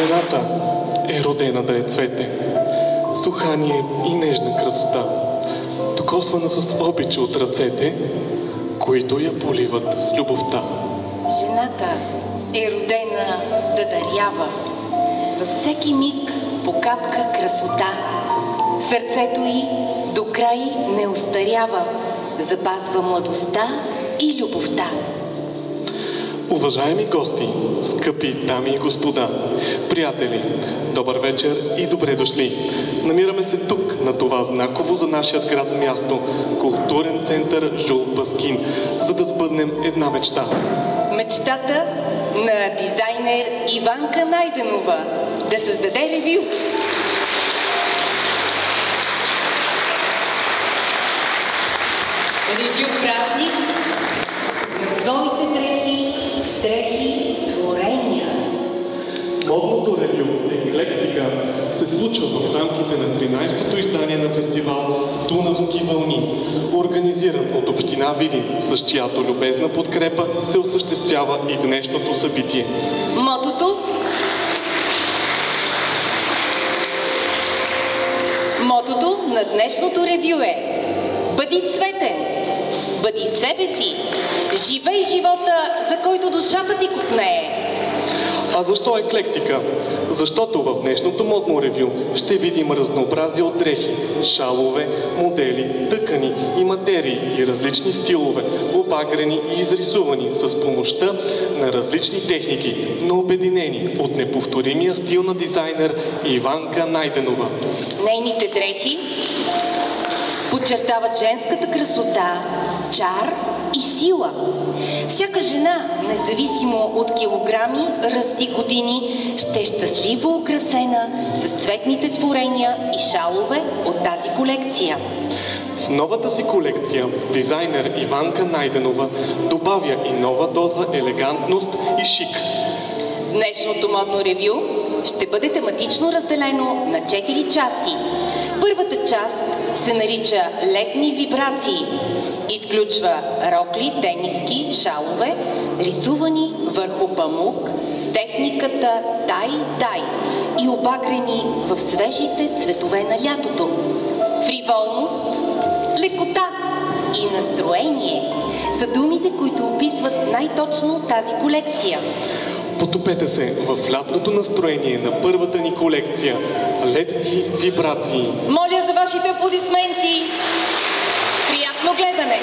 Жената е родена да е цвете, сухание и нежна красота, докосвана с обич от ръцете, които я поливат с любовта. Жената е родена да дарява във всеки миг по капка красота. Сърцето й до край не остарява, запазва младостта и любовта. Уважаеми гости, скъпи дами и господа, приятели, добър вечер и добре дошли! Намираме се тук, на това знаково за нашият град място, културен център Жул Паскин, за да сбъднем една мечта. Мечтата на дизайнер Иванка Найденова да създаде ревю. Ревю празник на своите дрехи, творения. Модното ревю Еклектика се случва в рамките на 13-то издание на фестивал Дунавски вълни, организиран от община Видин, с чиято любезна подкрепа се осъществява и днешното събитие. Мотото на днешното ревю е: бъди цветен, бъди себе си, живей живота, за който душата ти копнее. А защо еклектика? Защото в днешното модно ревю ще видим разнообразие от дрехи, шалове, модели, тъкани и материи и различни стилове, обагрени и изрисувани с помощта на различни техники, но обединени от неповторимия стил на дизайнер Иванка Найденова. Нейните дрехи подчертават женската красота, чар и сила. Всяка жена, независимо от килограми, ръст и години, ще е щастливо украсена с цветните творения и шалове от тази колекция. В новата си колекция дизайнер Иванка Найденова добавя и нова доза елегантност и шик. Днешното модно ревю ще бъде тематично разделено на 4 части. Първата част се нарича летни вибрации и включва рокли, тениски, шалове, рисувани върху памук с техниката тай-дай и обагрени в свежите цветове на лятото. Фриволност, лекота и настроение са думите, които описват най-точно тази колекция. потопете се в лятното настроение на първата ни колекция Летни вибрации. Моля за вашите аплодисменти. Приятно гледане!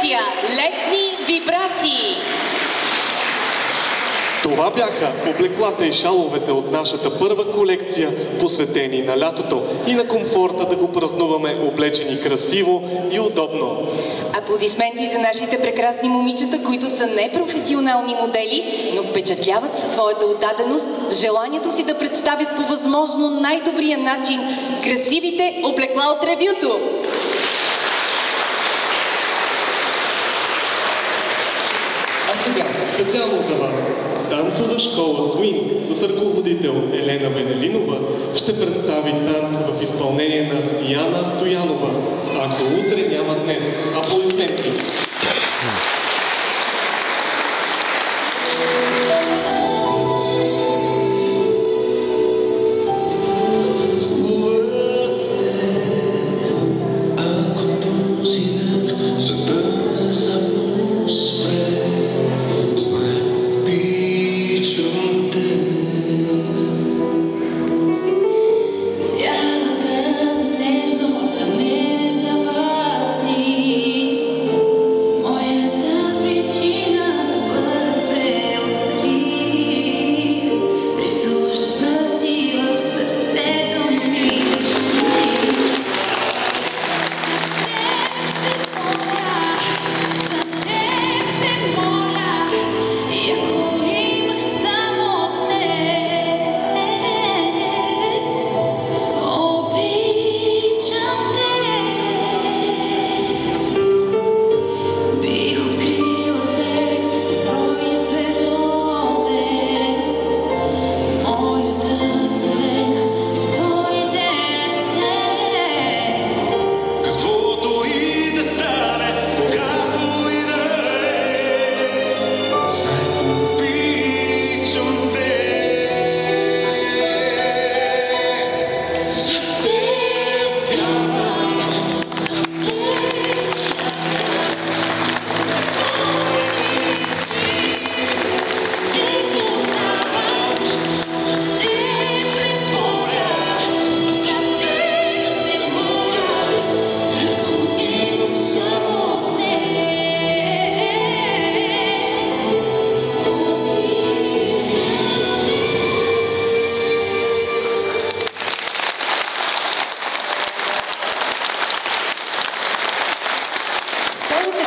колекция летни вибрации. Това бяха облеклата и шаловете от нашата първа колекция, посветени на лятото и на комфорта да го празнуваме облечени красиво и удобно. Аплодисменти за нашите прекрасни момичета, които са непрофесионални модели, но впечатляват със своята отдаденост, желанието си да представят по възможно най-добрия начин красивите облекла от ревюто. А сега, специално за вас, танцова школа Swing с ръководител Елена Венелинова ще представи танц в изпълнение на Сияна Стоянова. Ако утре няма днес. Аплодисменти!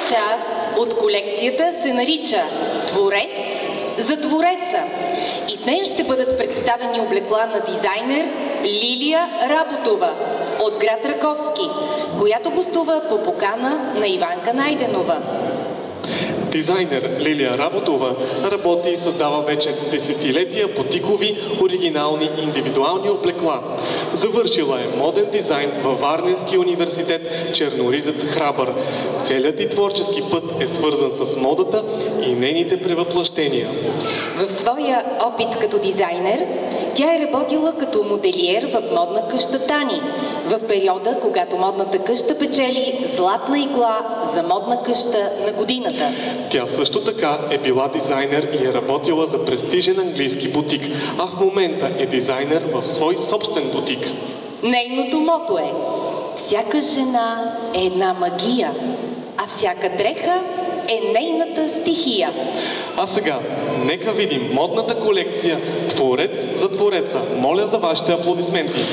Част от колекцията се нарича Творец за Твореца и в нея ще бъдат представени облекла на дизайнер Лилия Работова от град Раковски, която гостува по покана на Иванка Найденова. Дизайнер Лилия Работова работи и създава вече десетилетия бутикови, оригинални индивидуални облекла. Завършила е моден дизайн във Варненския университет Черноризец Храбър. Целият и творчески път е свързан с модата и нейните превъплъщения. В своя опит като дизайнер, тя е работила като моделиер в модна къща Тани, в периода, когато модната къща печели златна игла за модна къща на годината. Тя също така е била дизайнер и е работила за престижен английски бутик, а в момента е дизайнер в свой собствен бутик. Нейното мото е: всяка жена е една магия, а всяка дреха е нейната стихия. А сега, нека видим модната колекция Творец за Твореца. Моля за вашите аплодисменти.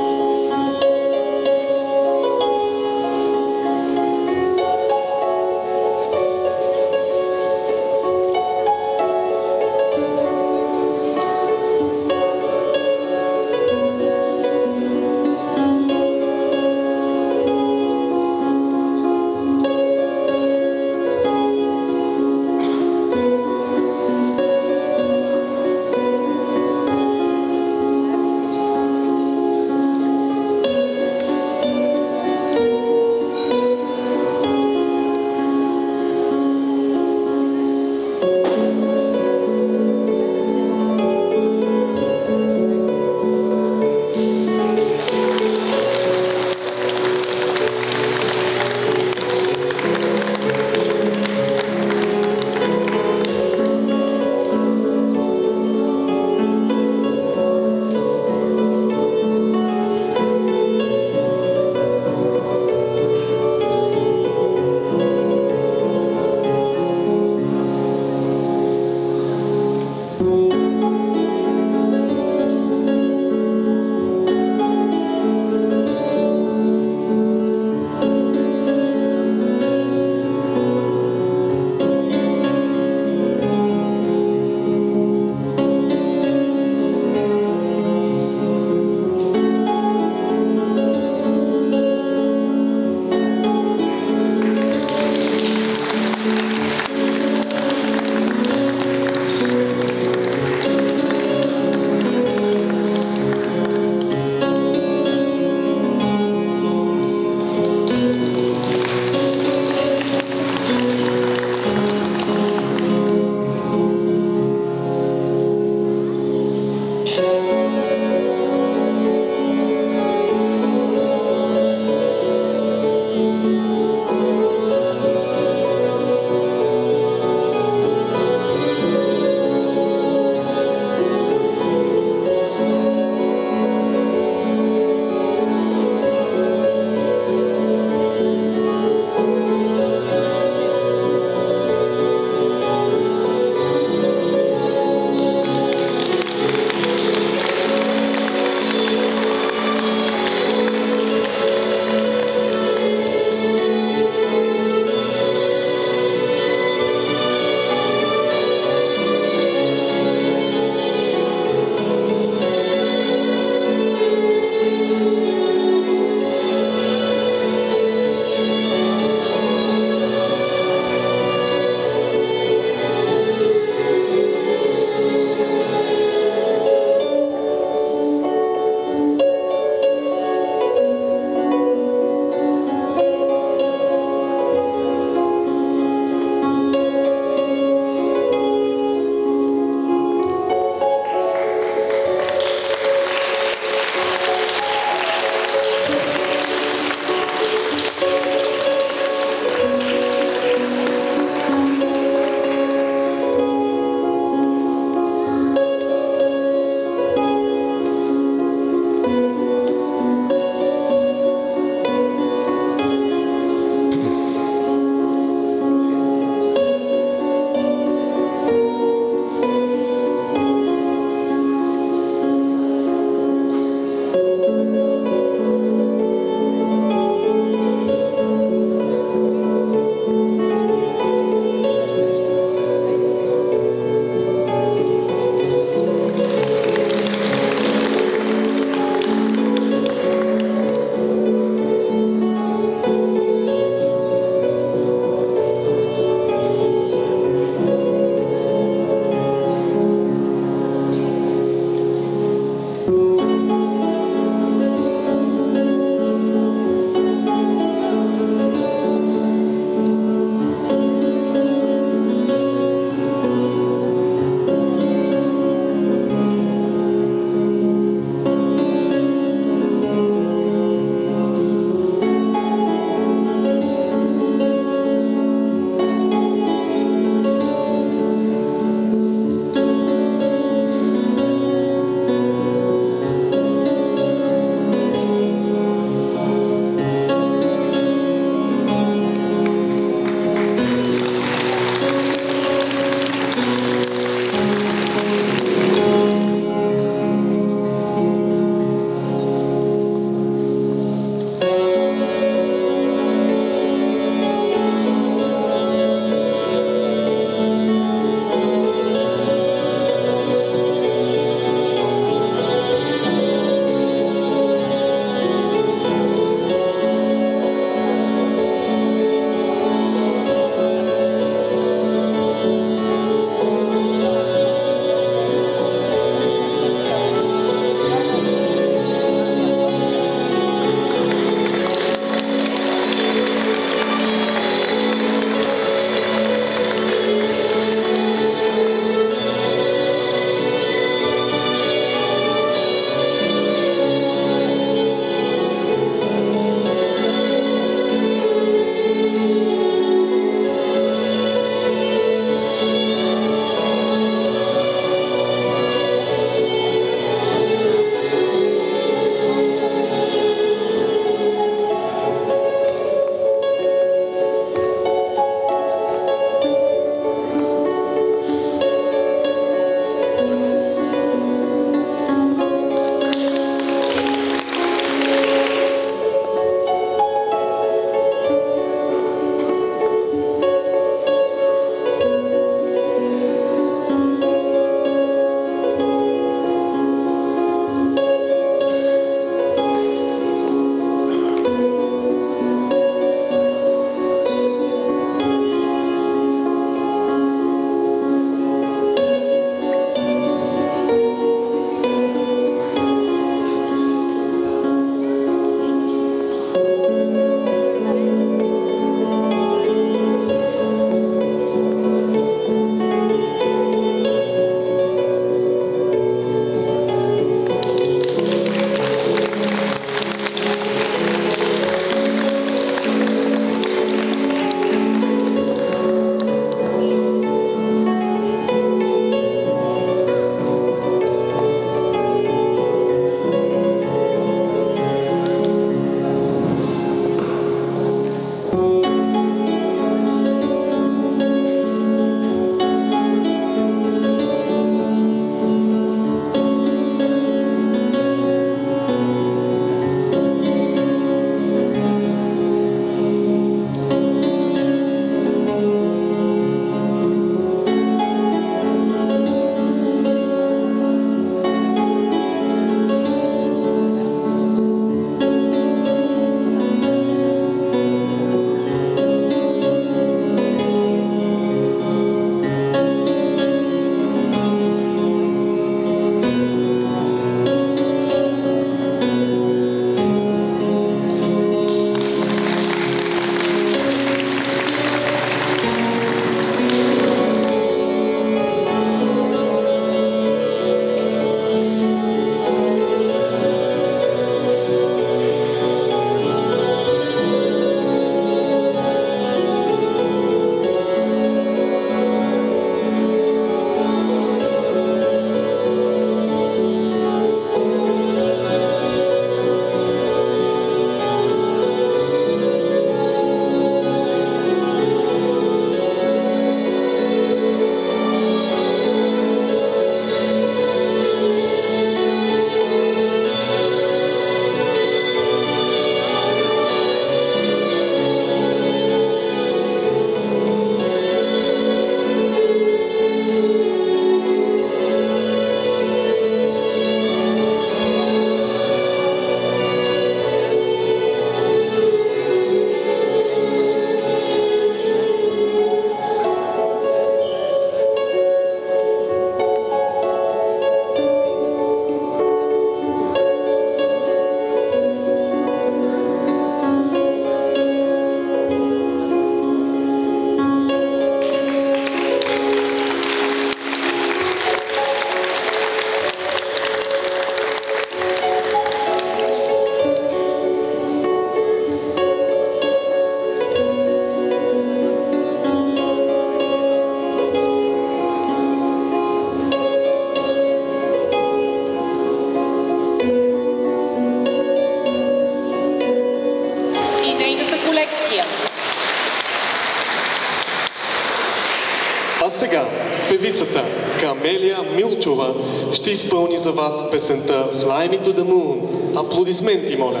певицата Камелия Милчова ще изпълни за вас песента Fly Me to the Moon. Аплодисменти, моля!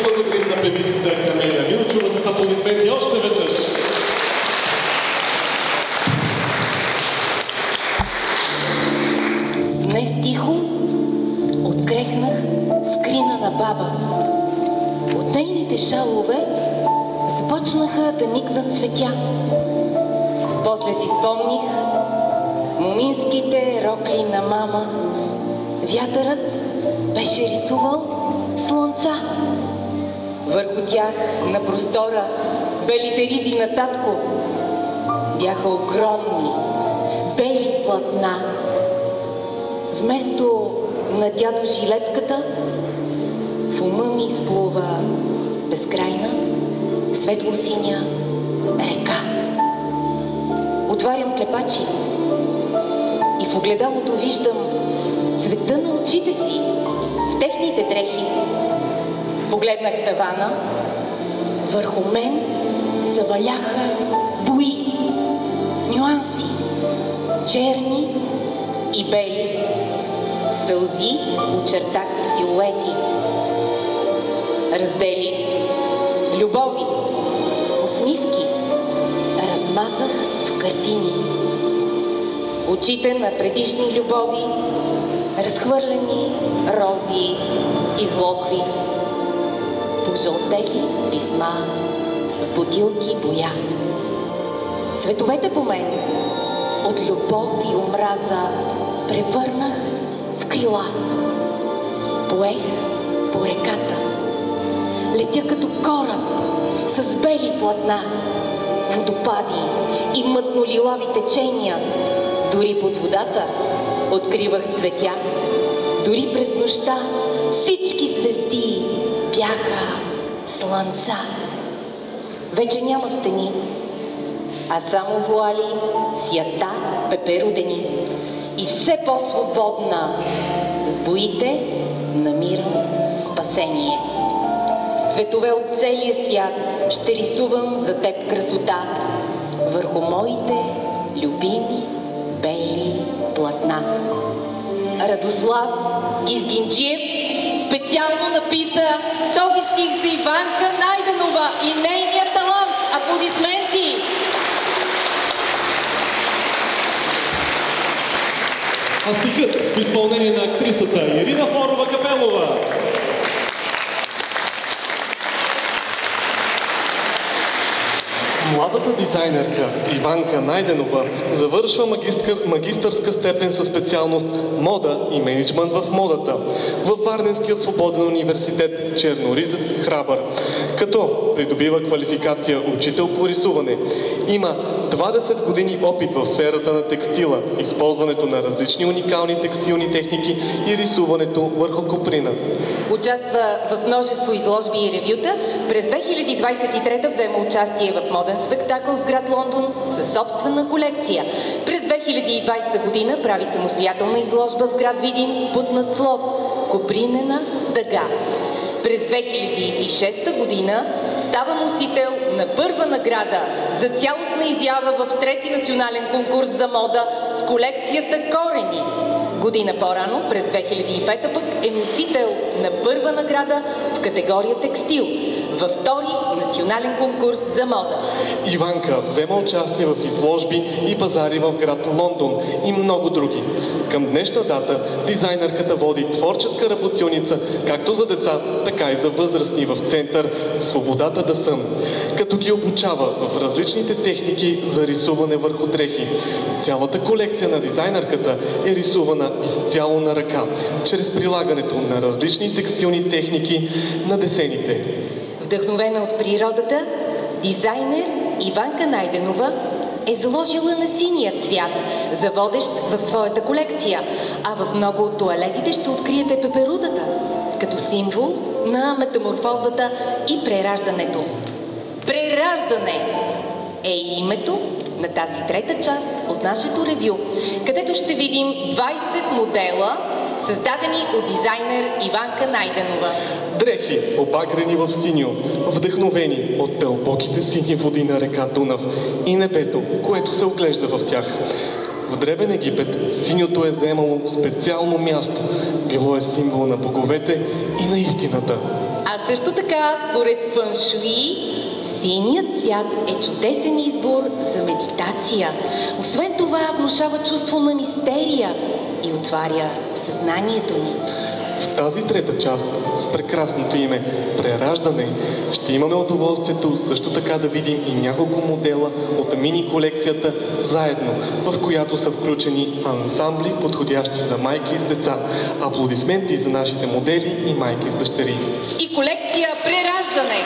Благодарим на певицата Камелия Милчова с аплодисменти още веднъж. Днес тихо открехнах скрина на баба. От нейните шалове започнаха да никнат цветя. После си спомних моминските рокли на мама. Вятърът беше рисувал слънца. Върху тях на простора белите ризи на татко бяха огромни, бели платна. Вместо на дядо жилетката, в ума ми изплува безкрайна, светло-синя река. Отварям клепачи и в огледалото виждам цвета на очите си в техните дрехи. Погледнах тавана, върху мен заваляха бои, нюанси, черни и бели. Сълзи очертах в силуети. Раздели, любови, усмивки размазах в картини. Очите на предишни любови, разхвърлени рози и злокви. Пожълтели писма в бутилки боя. Цветовете по мен от любов и омраза превърнах в крила. Поех по реката. Летя като кораб с бели платна, водопади и мътно-лилави течения. Дори под водата откривах цветя. Дори през нощта всички звезди бяха слънца. Вече няма стени, а само вуали сията пеперудени. И все по-свободна с боите намирам спасение. С цветове от целия свят ще рисувам за теб красота върху моите любими бели платна. Радослав Гизгинджиев специално написа този стих за Иванка Найденова и нейния талант. Аплодисменти! А стихът в изпълнение на актрисата Ирина Флорова-Капелова. Младата дизайнерка Иванка Найденова завършва магистърска степен със специалност мода и мениджмънт в модата във Варненският свободен университет Черноризец Храбър, като придобива квалификация учител по рисуване. Има 20 години опит в сферата на текстила, използването на различни уникални текстилни техники и рисуването върху коприна. Участва в множество изложби и ревюта. През 2023 взема участие в моден спектакъл в град Лондон със собствена колекция. През 2020 година прави самостоятелна изложба в град Видин под надслов "Копринена дъга". През 2006 година става носител на първа награда за цялостна изява в трети национален конкурс за мода с колекцията "Корени". Година по-рано, през 2005 пък, е носител на първа награда в категория текстил във втори национален конкурс за мода. Иванка взема участие в изложби и пазари в град Лондон и много други. Към днешна дата дизайнерката води творческа работилница както за деца, така и за възрастни в център "Свободата да съм", като ги обучава в различните техники за рисуване върху дрехи. Цялата колекция на дизайнерката е рисувана изцяло на ръка, чрез прилагането на различни текстилни техники на десените. Вдъхновена от природата, дизайнер Иванка Найденова е заложила на синия цвят за водещ в своята колекция, а в много от тоалетите ще откриете пеперудата, като символ на метаморфозата и прераждането. Прераждане е името на тази трета част от нашето ревю, където ще видим 20 модела, създадени от дизайнер Иванка Найденова. Дрехи, обагрени в синьо, вдъхновени от дълбоките сини води на река Дунав и небето, което се оглежда в тях. В древен Египет синьото е заемало специално място. Било е символ на боговете и на истината. А също така, според фъншуи, синият цвят е чудесен избор за медитация. Освен това, внушава чувство на мистерия и отваря съзнанието ни. В тази трета част с прекрасното име "Прераждане" ще имаме удоволствието също така да видим и няколко модела от мини-колекцията "Заедно", в която са включени ансамбли, подходящи за майки с деца. Аплодисменти за нашите модели и майки с дъщери. И колекция "Прераждане".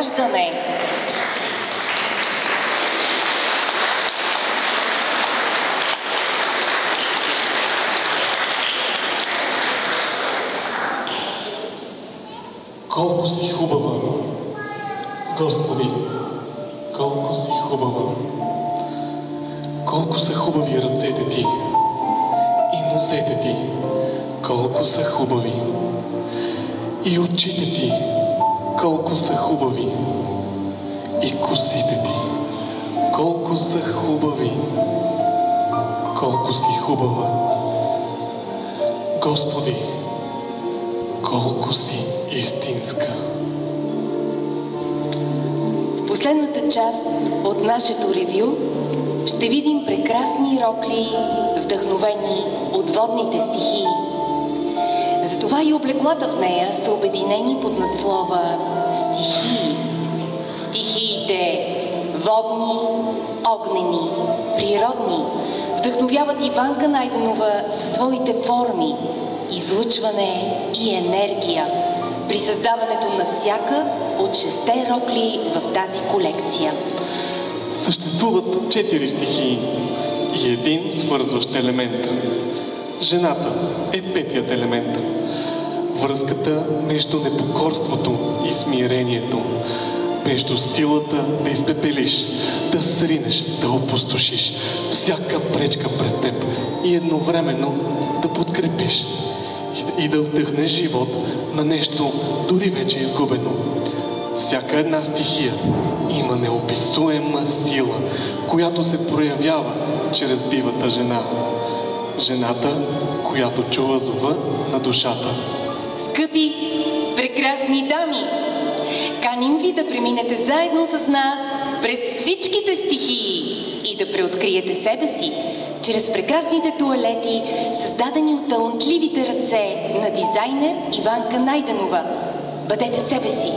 раждане. Колко си хубава, Господи, колко си хубава. Колко са хубави ръцете ти и нозете ти, колко са хубави. И очите ти, колко са хубави. И косите ти, колко са хубави. Колко си хубава. Господи, колко си истинска. В последната част от нашето ревю ще видим прекрасни рокли, вдъхновени от водните стихии. Затова и облеклата в нея са обединени под надслова стихии. Стихиите водни, огнени, природни вдъхновяват Иванка Найденова със своите форми, излъчване и енергия при създаването на всяка от 6 рокли в тази колекция. Съществуват 4 стихии и един свързващ елемент. Жената е 5-ият елемент. Връзката между непокорството и смирението, между силата да изпепелиш, да сринеш, да опустошиш всяка пречка пред теб и едновременно да подкрепиш и да вдъхнеш живот на нещо дори вече изгубено. Всяка една стихия има неописуема сила, която се проявява чрез дивата жена. Жената, която чува зова на душата. Скъпи, прекрасни дами, каним ви да преминете заедно с нас през всичките стихии и да преоткриете себе си чрез прекрасните тоалети, създадени от талантливите ръце на дизайнер Иванка Найденова. Бъдете себе си.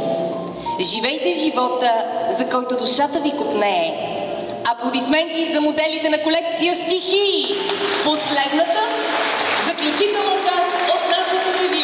Живейте живота, за който душата ви копнее. Аплодисменти за моделите на колекция стихии. Последната, заключителна част от нашето ревю.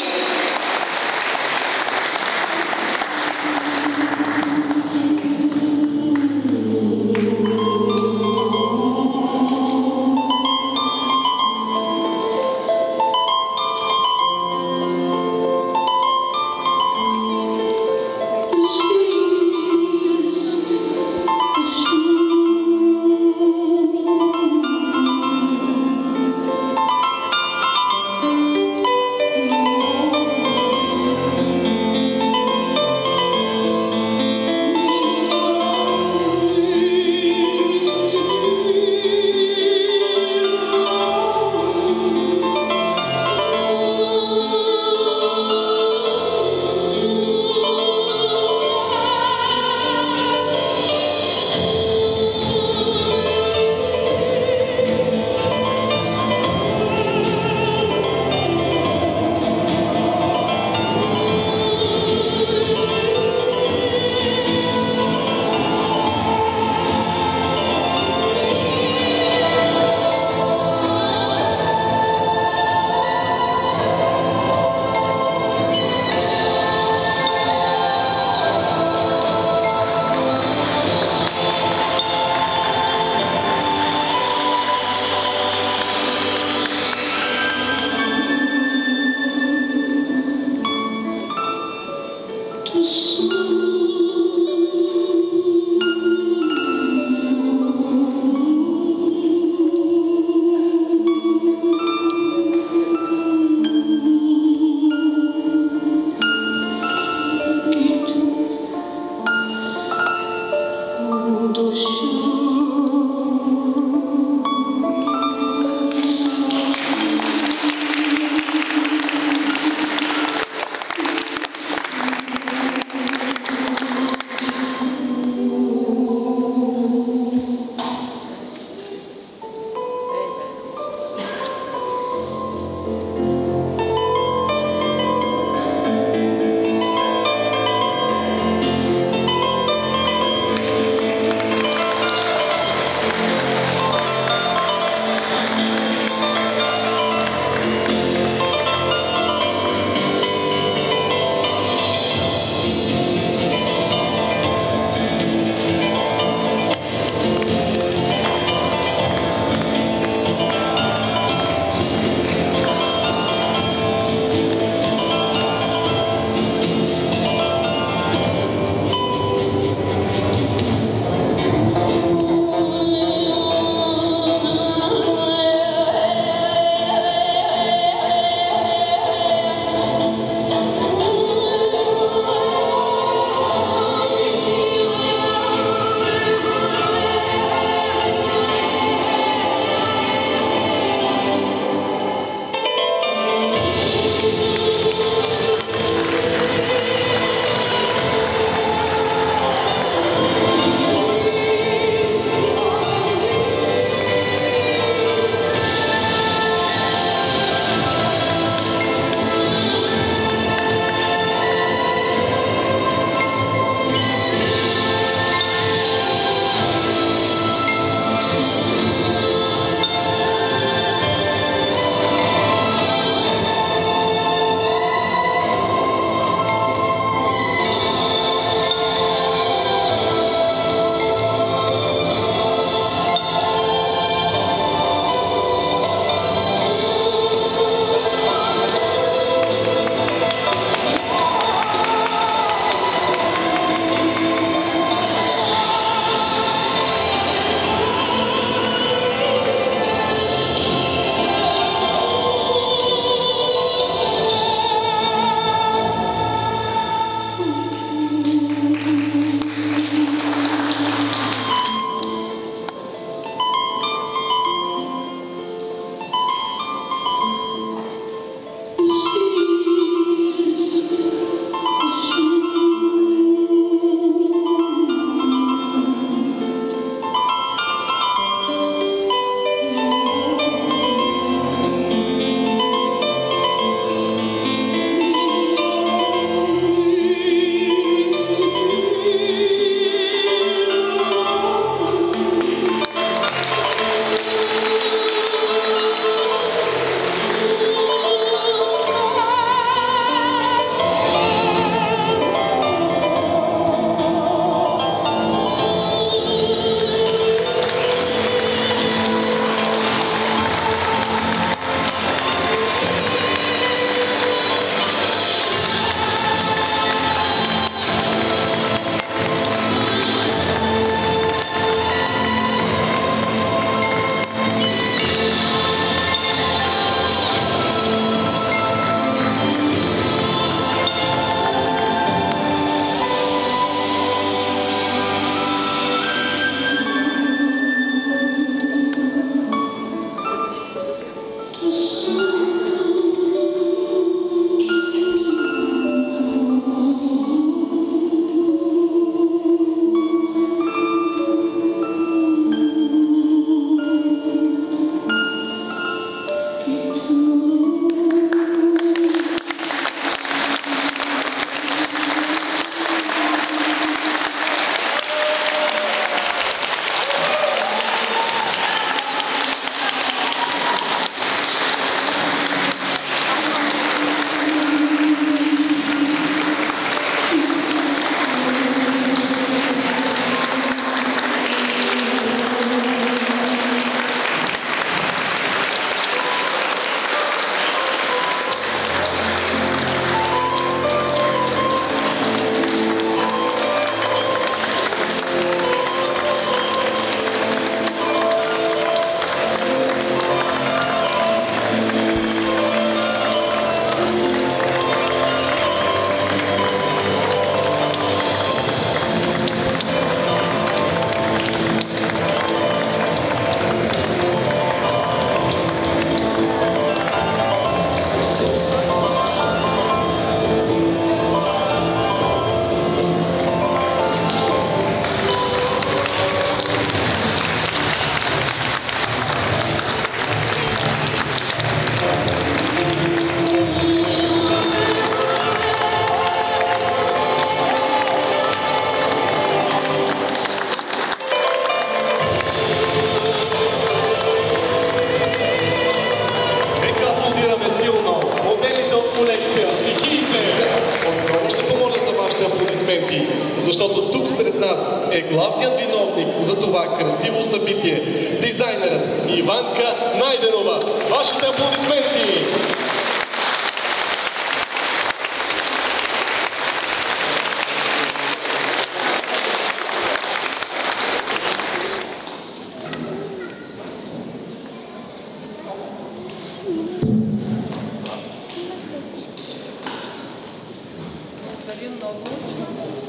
е главният виновник за това красиво събитие. Дизайнерът Иванка Найденова. Вашите аплодисменти!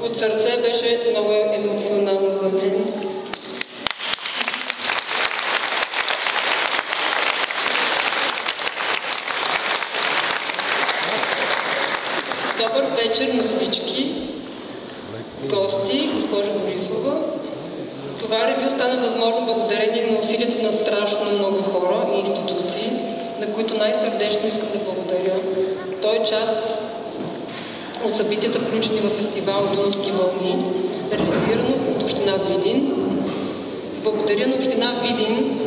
От сърце беше много емоционално за мен. Добър вечер на всички гости, госпожо Борисова. Това ревю стана възможно благодарение на усилията на страшно много хора и институции, на които най-сърдечно искам да благодаря. Той е част от събитията, включени в фестивал Дунавски вълни, реализирано от община Видин. Благодаря на община Видин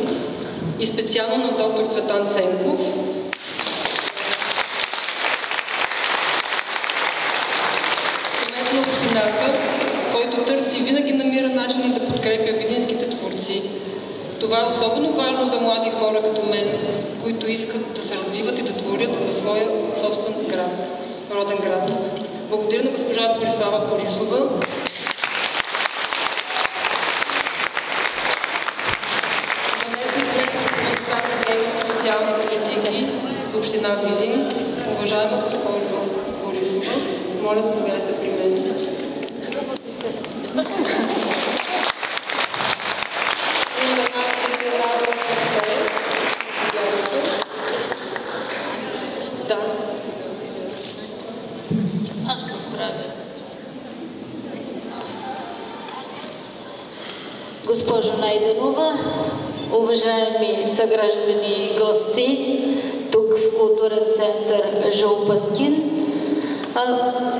и специално на доктор Цветан Ценков, кмет на общината, който търси и винаги намира начини да подкрепя видинските творци. Това е особено важно за млади хора като мен, които искат да се развиват и да творят в своя собствен град, роден град. Благодаря на госпожа Борислава Борисова. Заместник директор по парламентарна дейност и социални политики в община Видин. Уважаема госпожо Борисова, моля, заповядайте при мен. Аз ще се справя. Госпожо Найденова, уважаеми съграждани и гости, тук в културен център Жълпаскин,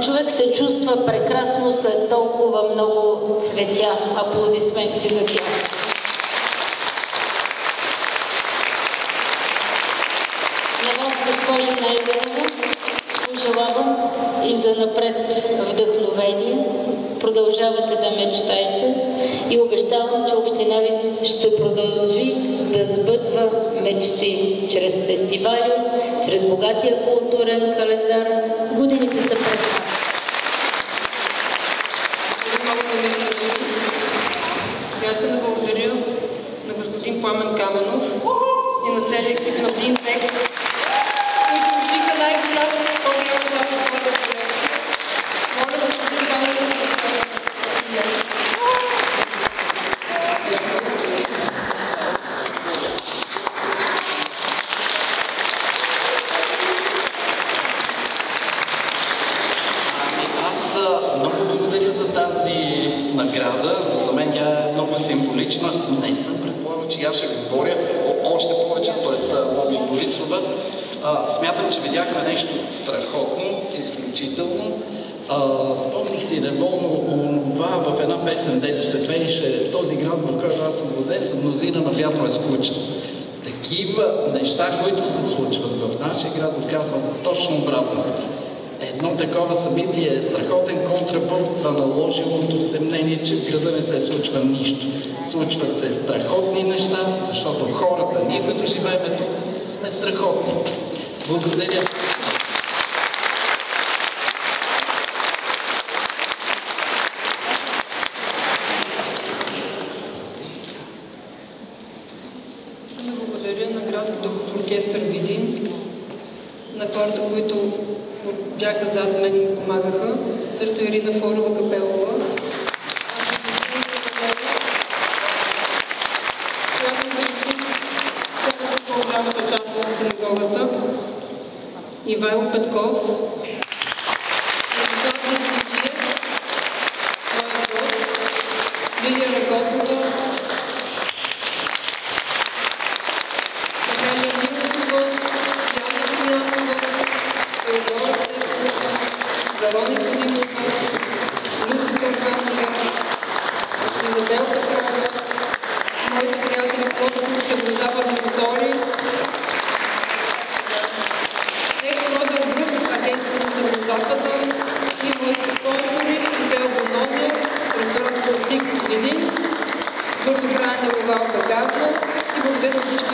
човек се чувства прекрасно след толкова много цветя. Аплодисменти за тях. На вас, госпожо Найденова, пожелавам и занапред вдъхновение. Продължавате да мечтаете и обещавам, че община Видин ще продължи да сбъдва мечти чрез фестивали, чрез богатия културен календар. Годините са пред нас. Искам да благодаря на господин Пламен Каменов и на целия екип на Динтекс, които ушиха най-голямата история от това проект. Моля да се покажете. Аз много благодаря за тази награда. За мен тя е много символична. Не съм предполагал, че аз ще говоря още повече след Лоби Борисова. Смятам, че видяхме нещо страхотно, изключително. Спомних си неволно това в една песен, дето се пееше в този град, в който аз съм роден, за мнозина на вятро е скучен. Такива неща, които се случват в нашия град, доказвам точно обратно. Едно такова събитие е страхотен контрапункт на наложилото се мнение, че в града не се случва нищо. Случват се страхотни неща, защото хората, ние като живеем тук, сме страхотни. Благодаря. Искам да благодаря на Градски духов оркестър Видин, на хората, които бяха зад мен и ми помагаха, също Ирина Форова Капелова. По-голямата част от синагогата. Ивайло Петков. Лилия Раготова. Зарони Кодимова, Люси Кърванова, Изабел Петрова, моите приятели, които съблюдават аудитории, всеки модел груп, агенция на Северозапада и моите спонсори, Хотел Бономия, ресторан Класик, Видин, Бърдо Брайан на Ловалка Гавна и благодаря на всички